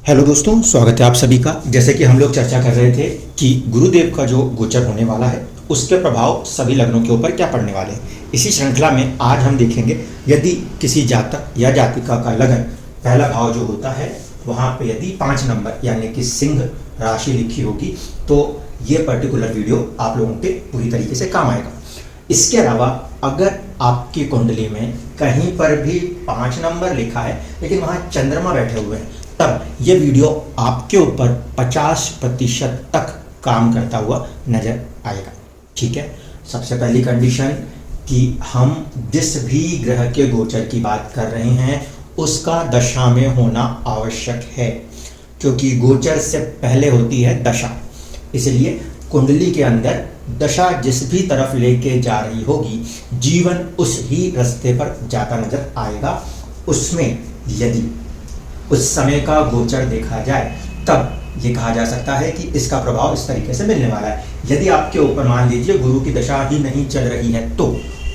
Hello दोस्तों, स्वागत है आप सभी का। जैसे कि हम लोग चर्चा कर रहे थे कि गुरुदेव का जो गोचर होने वाला है उसके प्रभाव सभी लग्नों के ऊपर क्या पड़ने वाले हैं। इसी श्रृंखला में आज हम देखेंगे यदि किसी जातक या जातिका का लगन पहला भाव जो होता है वहाँ पे यदि 5 नंबर यानी कि सिंह राशि लिखी होगी तो ये पर्टिकुलर वीडियो आप लोगों के पूरी तरीके से काम आएगा। इसके अलावा अगर आपकी कुंडली में कहीं पर भी 5 नंबर लिखा है लेकिन वहाँ चंद्रमा बैठे हुए हैं तब ये वीडियो आपके ऊपर 50% तक काम करता हुआ नजर आएगा। ठीक है, सबसे पहली कंडीशन कि हम जिस भी ग्रह के गोचर की बात कर रहे हैं उसका दशा में होना आवश्यक है, क्योंकि गोचर से पहले होती है दशा। इसलिए कुंडली के अंदर दशा जिस भी तरफ लेके जा रही होगी जीवन उस ही रास्ते पर जाता नजर आएगा। उसमें यदि उस समय का गोचर देखा जाए तब ये कहा जा सकता है कि इसका प्रभाव इस तरीके से मिलने वाला है। यदि आपके ऊपर मान लीजिए गुरु की दशा ही नहीं चल रही है तो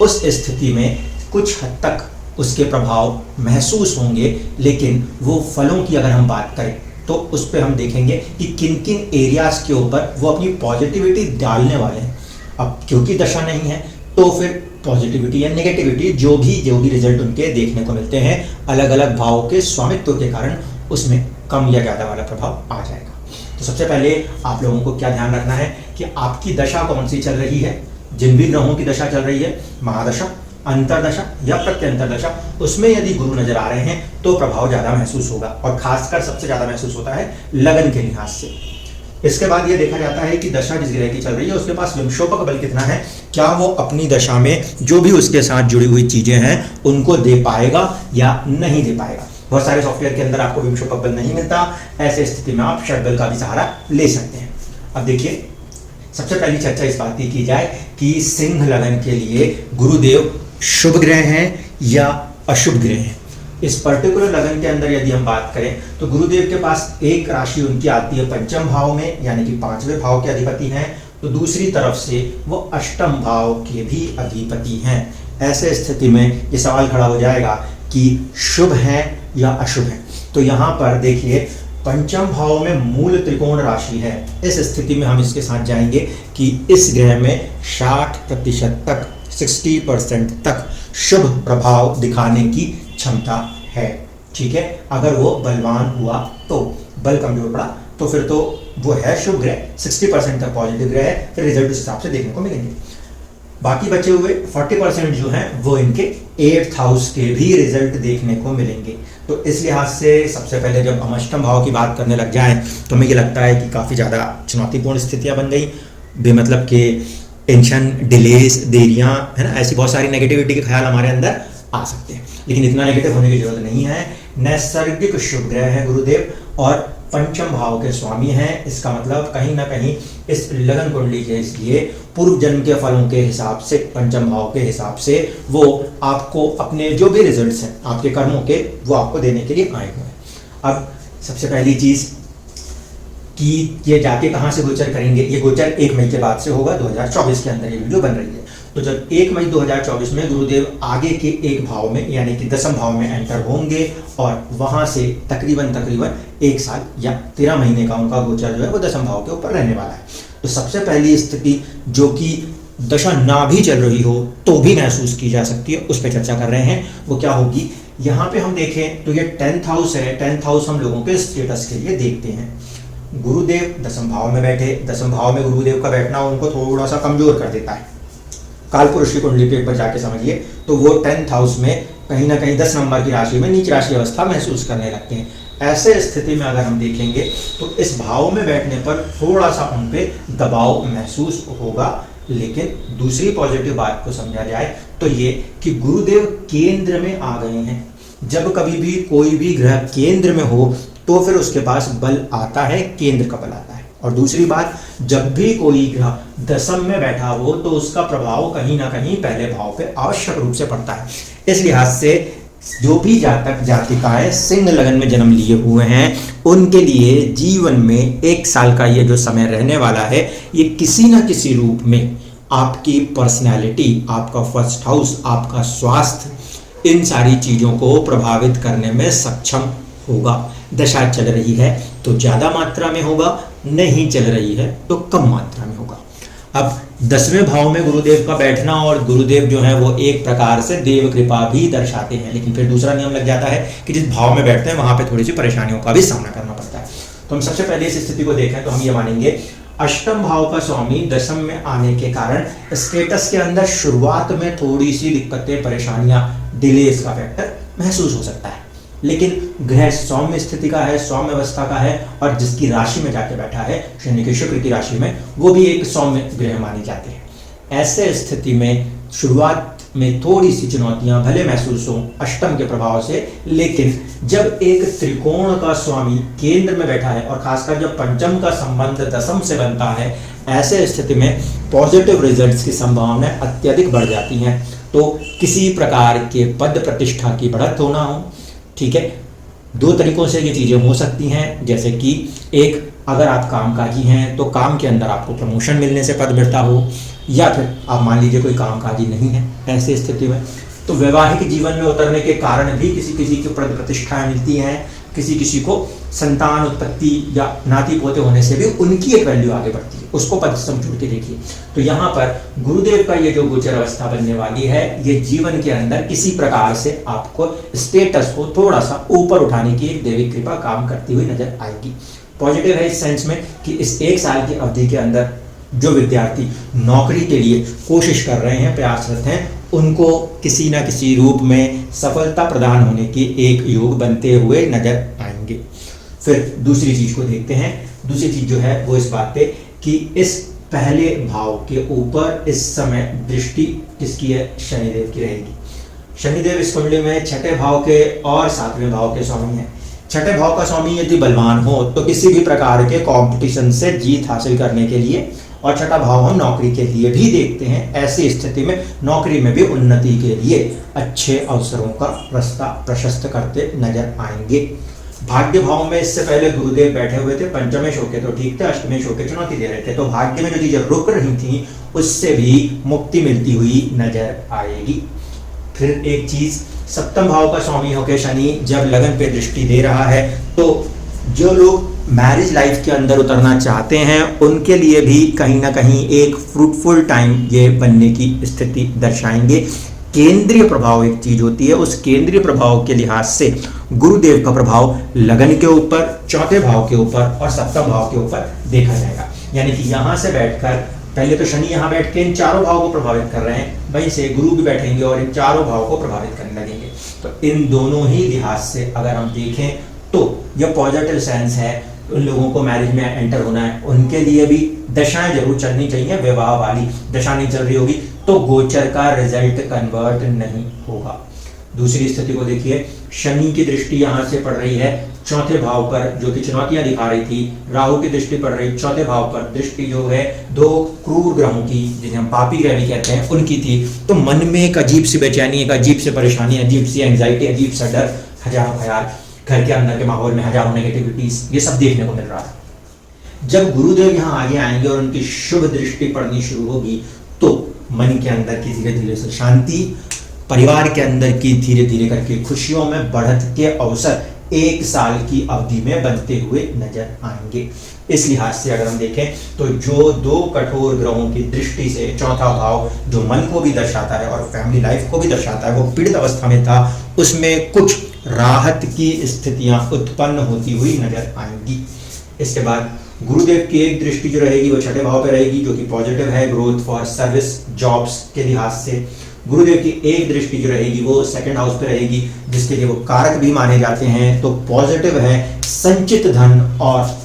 उस स्थिति में कुछ हद तक उसके प्रभाव महसूस होंगे, लेकिन वो फलों की अगर हम बात करें तो उस पर हम देखेंगे कि किन किन एरियाज के ऊपर वो अपनी पॉजिटिविटी डालने वाले हैं। अब क्योंकि दशा नहीं है तो फिर पॉजिटिविटी या नेगेटिविटी जो भी रिजल्ट उनके देखने को मिलते हैं अलग अलग भावों के स्वामित्व के कारण उसमें कम या ज़्यादा वाला प्रभाव आ जाएगा। तो सबसे पहले आप लोगों को क्या ध्यान रखना है कि आपकी दशा कौन सी चल रही है। जिन भी ग्रहों की दशा चल रही है, महादशा, अंतरदशा या प्रत्यंतर दशा, उसमें यदि गुरु नजर आ रहे हैं तो प्रभाव ज़्यादा महसूस होगा और खासकर सबसे ज़्यादा महसूस होता है लगन के लिहाज से। इसके बाद ये देखा जाता है कि दशा जिस ग्रह की चल रही है उसके पास विमशोपक बल कितना है, क्या वो अपनी दशा में जो भी उसके साथ जुड़ी हुई चीजें हैं उनको दे पाएगा या नहीं दे पाएगा। बहुत सारे सॉफ्टवेयर के अंदर आपको विमशोपक बल नहीं मिलता, ऐसे स्थिति में आप षड बल का भी सहारा ले सकते हैं। अब देखिए, सबसे पहली चर्चा इस बात की जाए कि सिंह लगन के लिए गुरुदेव शुभ ग्रह हैं या अशुभ ग्रह हैं। इस पर्टिकुलर लगन के अंदर यदि हम बात करें तो गुरुदेव के पास एक राशि उनकी आती है पंचम भाव में यानी कि 5वें भाव के अधिपति हैं, तो दूसरी तरफ से वो अष्टम भाव के भी अधिपति हैं। ऐसे स्थिति में ये सवाल खड़ा हो जाएगा कि शुभ हैं या अशुभ हैं। तो यहाँ पर देखिए, पंचम भाव में मूल त्रिकोण राशि है। इस स्थिति में हम इसके साथ जाएंगे कि इस ग्रह में 60% तक 60% तक शुभ प्रभाव दिखाने की क्षमता है। ठीक है, अगर वो बलवान हुआ तो बल कमजोर पड़ा तो फिर तो वो है शुभ ग्रह, 60% तक पॉजिटिव ग्रह है, फिर रिजल्ट उस हिसाब से देखने को मिलेंगे। बाकी बचे हुए 40% जो हैं वो इनके 8th हाउस के भी रिजल्ट देखने को मिलेंगे। तो इस लिहाज से सबसे पहले जब हम अष्टम भाव की बात करने लग जाएं तो हमें ये लगता है कि काफ़ी ज़्यादा चुनौतीपूर्ण स्थितियाँ बन गई, बेमतलब के टेंशन, डिलेस, देरियाँ, है ना, ऐसी बहुत सारी नेगेटिविटी के ख्याल हमारे अंदर आ सकते हैं। लेकिन इतना नेगेटिव होने की जरूरत नहीं है। नैसर्गिक शुभ ग्रह है गुरुदेव और पंचम भाव के स्वामी हैं। इसका मतलब कहीं ना कहीं इस लगन कुंडली के इसलिए पूर्व जन्म के फलों के हिसाब से, पंचम भाव के हिसाब से वो आपको अपने जो भी रिजल्ट्स हैं आपके कर्मों के वो आपको देने के लिए आए हुए हैं। अब सबसे पहली चीज़ कि ये जाके कहाँ से गोचर करेंगे। ये गोचर 1 मई के बाद से होगा, 2024 के अंदर ये वीडियो बन रही है। तो जब 1 मई 2024 में गुरुदेव आगे के एक भाव में यानी कि 10वें भाव में एंटर होंगे और वहां से तकरीबन 1 साल या 13 महीने का उनका गोचर जो है वो 10वें भाव के ऊपर रहने वाला है। तो सबसे पहली स्थिति जो कि दशा ना भी चल रही हो तो भी महसूस की जा सकती है, उस पर चर्चा कर रहे हैं। वो क्या होगी, यहाँ पे हम देखें तो ये 10th हाउस है। 10th हाउस हम लोगों के स्टेटस के लिए देखते हैं। गुरुदेव 10वें भाव में बैठे, 10वें भाव में गुरुदेव का बैठना उनको थोड़ा सा कमजोर कर देता है। कालपुरुष की कुंडली पे एक बार जाके समझिए तो वो 10th हाउस में कहीं ना कहीं 10 नंबर की राशि में नीच राशि अवस्था महसूस करने लगते हैं। ऐसे स्थिति में अगर हम देखेंगे तो इस भाव में बैठने पर थोड़ा सा उन पे दबाव महसूस होगा। लेकिन दूसरी पॉजिटिव बात को समझा जाए तो ये कि गुरुदेव केंद्र में आ गए हैं। जब कभी भी कोई भी ग्रह केंद्र में हो तो फिर उसके पास बल आता है, केंद्र का बल आता है। और दूसरी बात, जब भी कोई ग्रह 10th में बैठा हो तो उसका प्रभाव कहीं ना कहीं पहले भाव पे आवश्यक रूप से पड़ता है। इस लिहाज से जो भी जातक जातिकाएं सिंह लगन में जन्म लिए हुए हैं उनके लिए जीवन में 1 साल का ये जो समय रहने वाला है ये किसी ना किसी रूप में आपकी पर्सनैलिटी, आपका फर्स्ट हाउस, आपका स्वास्थ्य, इन सारी चीज़ों को प्रभावित करने में सक्षम होगा। दशा चल रही है तो ज़्यादा मात्रा में होगा, नहीं चल रही है तो कम मात्रा में होगा। अब 10वें भाव में गुरुदेव का बैठना, और गुरुदेव जो है वो एक प्रकार से देव कृपा भी दर्शाते हैं, लेकिन फिर दूसरा नियम लग जाता है कि जिस भाव में बैठते हैं वहां पे थोड़ी सी परेशानियों का भी सामना करना पड़ता है। तो हम सबसे पहले इस स्थिति को देखें तो हम ये मानेंगे अष्टम भाव का स्वामी दशम में आने के कारण स्टेटस के अंदर शुरुआत में थोड़ी सी दिक्कतें, परेशानियां, डिलेस का फैक्टर महसूस हो सकता है, लेकिन ग्रह सौम्य स्थिति का है, सौम्य अवस्था का है, और जिसकी राशि में जाके बैठा है शनि के शुक्र की राशि में, वो भी एक सौम्य ग्रह माने जाते हैं। ऐसे स्थिति में शुरुआत में थोड़ी सी चुनौतियां भले महसूस हों अष्टम के प्रभाव से, लेकिन जब एक त्रिकोण का स्वामी केंद्र में बैठा है और खासकर जब पंचम का संबंध दशम से बनता है, ऐसे स्थिति में पॉजिटिव रिजल्ट्स की संभावनाएं अत्यधिक बढ़ जाती हैं। तो किसी प्रकार के पद प्रतिष्ठा की बढ़त होना हो, ठीक है, दो तरीकों से ये चीज़ें हो सकती हैं, जैसे कि एक, अगर आप कामकाजी हैं तो काम के अंदर आपको प्रमोशन मिलने से पद बढ़ता हो, या फिर आप मान लीजिए कोई कामकाजी नहीं है, ऐसी स्थिति में तो वैवाहिक जीवन में उतरने के कारण भी किसी किसी को पद प्रतिष्ठाएं मिलती हैं, किसी किसी को संतान उत्पत्ति या नाती पोते होने से भी उनकी एक वैल्यू आगे बढ़ती है, उसको पद से जोड़ के देखिए। तो यहाँ पर गुरुदेव का ये जो गोचर अवस्था बनने वाली है, ये जीवन के अंदर किसी प्रकार से आपको स्टेटस को थोड़ा सा ऊपर उठाने की एक दैविक कृपा काम करती हुई नजर आएगी। पॉजिटिव है इस सेंस में कि इस एक साल की अवधि के अंदर जो विद्यार्थी नौकरी के लिए कोशिश कर रहे हैं, प्रयासरत हैं, उनको किसी न किसी रूप में सफलता प्रदान होने की एक योग बनते हुए नजर आएंगे। फिर दूसरी चीज को देखते हैं। दूसरी चीज जो है वो इस बात पे कि इस पहले भाव के ऊपर इस समय दृष्टि किसकी है? शनिदेव की रहेगी। शनिदेव इस कुंडली में छठे भाव के और सातवें भाव के स्वामी हैं। छठे भाव का स्वामी यदि बलवान हो तो किसी भी प्रकार के कंपटीशन से जीत हासिल करने के लिए, और छठा भाव हम नौकरी के लिए भी देखते हैं, ऐसी स्थिति में नौकरी में भी उन्नति के लिए अच्छे अवसरों का रास्ता प्रशस्त करते नजर आएंगे। भाग्य भाव में इससे पहले गुरुदेव बैठे हुए थे, पंचमेश होके तो ठीक थे, अष्टमेश होके चुनौती दे रहे थे, तो भाग्य में जो चीजें रुक रही थी उससे भी मुक्ति मिलती हुई नजर आएगी। फिर एक चीज, सप्तम भाव का स्वामी होके शनि जब लगन पे दृष्टि दे रहा है तो जो लोग मैरिज लाइफ के अंदर उतरना चाहते हैं उनके लिए भी कहीं ना कहीं एक फ्रूटफुल टाइम ये बनने की स्थिति दर्शाएंगे। केंद्रीय प्रभाव एक चीज होती है, उस केंद्रीय प्रभाव के लिहाज से गुरुदेव का प्रभाव लगन के ऊपर, चौथे भाव के ऊपर और सप्तम भाव के ऊपर देखा जाएगा। यानी कि यहां से बैठकर पहले तो शनि यहाँ बैठ के इन चारों भाव को प्रभावित कर रहे हैं, वहीं से गुरु भी बैठेंगे और इन चारों भाव को प्रभावित करने लगेंगे। तो इन दोनों ही लिहाज से अगर हम देखें तो यह पॉजिटिव सेंस है। उन लोगों को मैरिज में एंटर होना है उनके लिए भी दशाएं जरूर चलनी चाहिए। विवाह वाली दशा नहीं चल रही होगी तो गोचर का रिजल्ट कन्वर्ट नहीं होगा। दूसरी स्थिति को देखिए, शनि की दृष्टि यहाँ से पड़ रही है चौथे भाव पर, जो कि चुनौतियां दिखा रही थी। राहु की दृष्टि पड़ रही चौथे भाव पर, दृष्टि जो है दो क्रूर ग्रहों की, जिन्हें हम पापी ग्रह भी कहते हैं, उनकी थी। तो मन में एक अजीब सी बेचैनी, एक अजीब सी परेशानी, अजीब सी एंग्जाइटी, अजीब सा डर, हजारों ख्याल, घर के अंदर के माहौल में हजारों नेगेटिविटीज, ये सब देखने को मिल रहा था। जब गुरुदेव यहाँ आगे आएंगे और उनकी शुभ दृष्टि पड़नी शुरू होगी तो मन के अंदर की धीरे धीरे से शांति, परिवार के अंदर की धीरे धीरे करके खुशियों में बढ़त के अवसर एक साल की अवधि में बनते हुए नजर आएंगे। इस लिहाज से अगर हम देखें तो जो दो कठोर ग्रहों की दृष्टि से चौथा भाव जो मन को भी दर्शाता है और फैमिली लाइफ को भी दर्शाता है, वो पीड़ित अवस्था में था, उसमें कुछ राहत की स्थितियां उत्पन्न होती हुई नजर आएंगी। इसके बाद गुरुदेव की एक दृष्टि जो रहेगी वो छठे भाव पे रहेगी, जो कि पॉजिटिव है, ग्रोथ फॉर सर्विस जॉब्स के लिहाज से। गुरुदेव की एक दृष्टि जो रहेगी वो सेकंड हाउस पे रहेगी, जिसके लिए वो कारक भी माने जाते हैं, तो पॉजिटिव है संचित धन और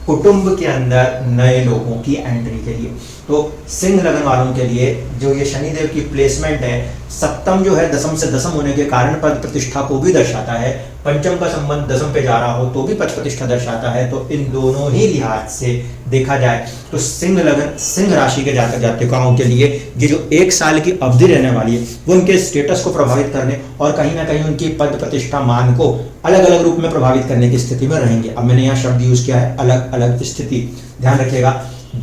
कुटुंब के अंदर नए लोगों की एंट्री के लिए। तो सिंह लगन वालों के लिए जो ये शनिदेव की प्लेसमेंट है, सप्तम जो है दसम से दसम होने के कारण पद प्रतिष्ठा को भी दर्शाता है, पंचम का संबंध दसम पे जा रहा हो तो भी पद प्रतिष्ठा दर्शाता है। तो इन दोनों ही लिहाज से देखा जाए तो सिंह लगन, सिंह राशि के जातक जातिकाओं के लिए ये जो एक साल की अवधि रहने वाली है वो उनके स्टेटस को प्रभावित करने और कहीं ना कहीं उनकी पद प्रतिष्ठा मान को अलग अलग रूप में प्रभावित करने की स्थिति में रहेंगे। अब मैंने यहाँ शब्द यूज किया है अलग अलग स्थिति, ध्यान रखिएगा।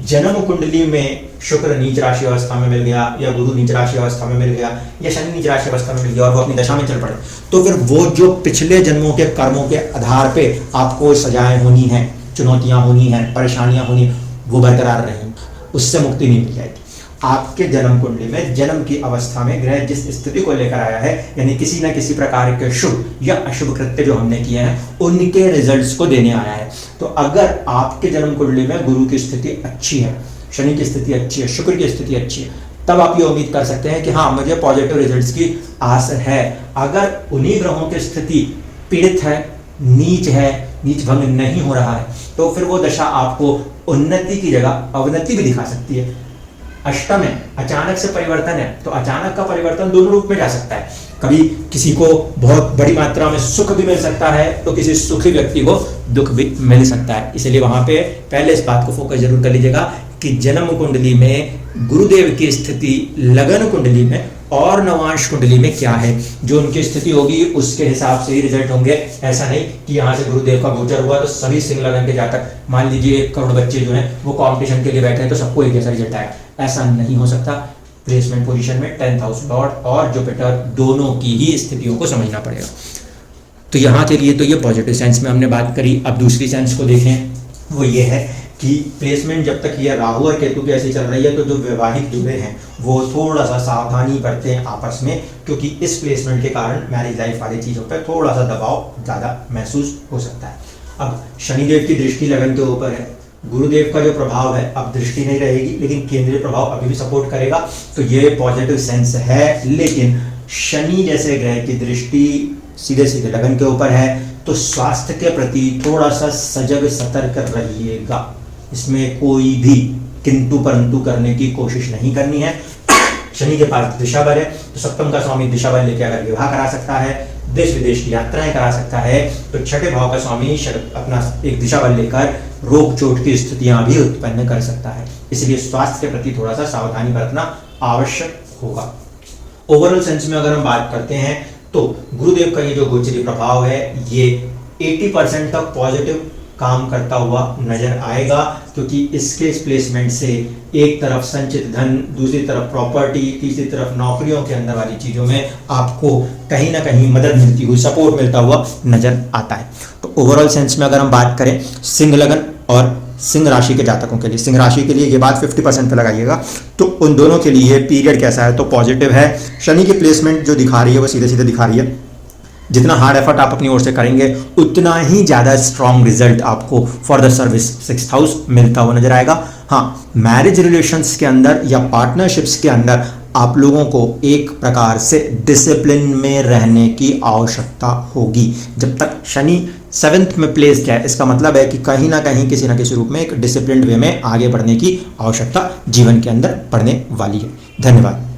जन्म कुंडली में शुक्र नीच राशि अवस्था में मिल गया, या गुरु नीच राशि अवस्था में मिल गया, या शनि नीच राशि अवस्था में मिल गया और वो अपनी दशा में चल पड़े, तो फिर वो जो पिछले जन्मों के कर्मों के आधार पे आपको सजाएं होनी है, चुनौतियां होनी है, परेशानियां होनी, वो बरकरार रहेंगी, उससे मुक्ति नहीं मिल जाएगी। आपके जन्म कुंडली में जन्म की अवस्था में ग्रह जिस स्थिति को लेकर आया है, यानी किसी न किसी प्रकार के शुभ या अशुभ कृत्य जो हमने किए हैं उनके रिजल्ट्स को देने आया है। तो अगर आपके जन्म कुंडली में गुरु की स्थिति अच्छी है, शनि की स्थिति अच्छी है, शुक्र की स्थिति अच्छी है, तब आप ये उम्मीद कर सकते हैं कि हाँ, मुझे पॉजिटिव रिजल्ट्स की आस है। अगर उन्हीं ग्रहों की स्थिति पीड़ित है, नीच है, नीच भंग नहीं हो रहा है, तो फिर वो दशा आपको उन्नति की जगह अवनति भी दिखा सकती है। अष्टम है, अचानक से परिवर्तन है, तो अचानक का परिवर्तन दोनों रूप में जा सकता है। कभी किसी को बहुत बड़ी मात्रा में सुख भी मिल सकता है, तो किसी सुखी व्यक्ति को दुख भी मिल सकता है। इसलिए वहां पे पहले इस बात को फोकस जरूर कर लीजिएगा कि जन्म कुंडली में गुरुदेव की स्थिति लगन कुंडली में और नवांश कुंडली में क्या है, जो उनकी स्थिति होगी उसके हिसाब से ही रिजल्ट होंगे। ऐसा नहीं कि यहाँ से गुरुदेव का गोचर हुआ तो सभी सिंह लगन के जातक, मान लीजिए 1 करोड़ बच्चे जो हैं वो कंपटीशन के लिए बैठे हैं, तो सबको एक जैसा रिजल्ट आएगा, ऐसा नहीं हो सकता। प्लेसमेंट पोजीशन में 10th हाउस लॉर्ड और जुपिटर दोनों की ही स्थितियों को समझना पड़ेगा। तो यहाँ के लिए तो ये पॉजिटिव सेंस में हमने बात करी। अब दूसरी सेंस को देखें, वो ये है कि प्लेसमेंट जब तक ये राहु और केतु की ऐसी चल रही है, तो जो वैवाहिक जुड़े हैं वो थोड़ा सा सावधानी बरतें आपस में, क्योंकि इस प्लेसमेंट के कारण मैरिज लाइफ वाली चीज़ों पर थोड़ा सा दबाव ज़्यादा महसूस हो सकता है। अब शनिदेव की दृष्टि लगन के ऊपर है, गुरुदेव का जो प्रभाव है, अब दृष्टि नहीं रहेगी लेकिन केंद्रीय प्रभाव अभी भी सपोर्ट करेगा, तो ये पॉजिटिव सेंस है। लेकिन शनि जैसे ग्रह की दृष्टि सीधे सीधे लगन के ऊपर है, तो स्वास्थ्य के प्रति थोड़ा सा सजग सतर्क रहिएगा। इसमें कोई भी किंतु परंतु करने की कोशिश नहीं करनी है। शनि के पास दिशा बल है, तो सप्तम का स्वामी दिशा बल लेके अगर विवाह करा सकता है, देश विदेश की यात्राएं करा सकता है, तो छठे भाव का स्वामी अपना एक दिशा बल लेकर रोग चोट की स्थितियां भी उत्पन्न कर सकता है। इसलिए स्वास्थ्य के प्रति थोड़ा सा सावधानी बरतना आवश्यक होगा। ओवरऑल सेंस में अगर हम बात करते हैं, तो गुरुदेव का ये जो गोचरी प्रभाव है ये 80% तक पॉजिटिव काम करता हुआ नजर आएगा, क्योंकि इसके प्लेसमेंट से एक तरफ संचित धन, दूसरी तरफ प्रॉपर्टी, तीसरी तरफ नौकरियों के अंदर वाली चीजों में आपको कहीं ना कहीं मदद मिलती हुई, सपोर्ट मिलता हुआ नजर आता है। तो ओवरऑल सेंस में अगर हम बात करें सिंह लगन और सिंह राशि के जातकों के लिए, सिंह राशि के लिए ये बात 50% पे लगाइएगा, तो उन दोनों के लिए पीरियड कैसा है, तो पॉजिटिव है। शनि की प्लेसमेंट जो दिखा रही है वो सीधे सीधे दिखा रही है, जितना हार्ड एफर्ट आप अपनी ओर से करेंगे उतना ही ज़्यादा स्ट्रॉन्ग रिजल्ट आपको for the service 6th house मिलता हुआ नजर आएगा। हाँ, मैरिज रिलेशंस के अंदर या पार्टनरशिप्स के अंदर आप लोगों को एक प्रकार से डिसिप्लिन में रहने की आवश्यकता होगी। जब तक शनि 7th में प्लेस किया है, इसका मतलब है कि कहीं ना कहीं किसी ना किसी रूप में एक डिसिप्लिन्ड वे में आगे बढ़ने की आवश्यकता जीवन के अंदर पड़ने वाली है। धन्यवाद।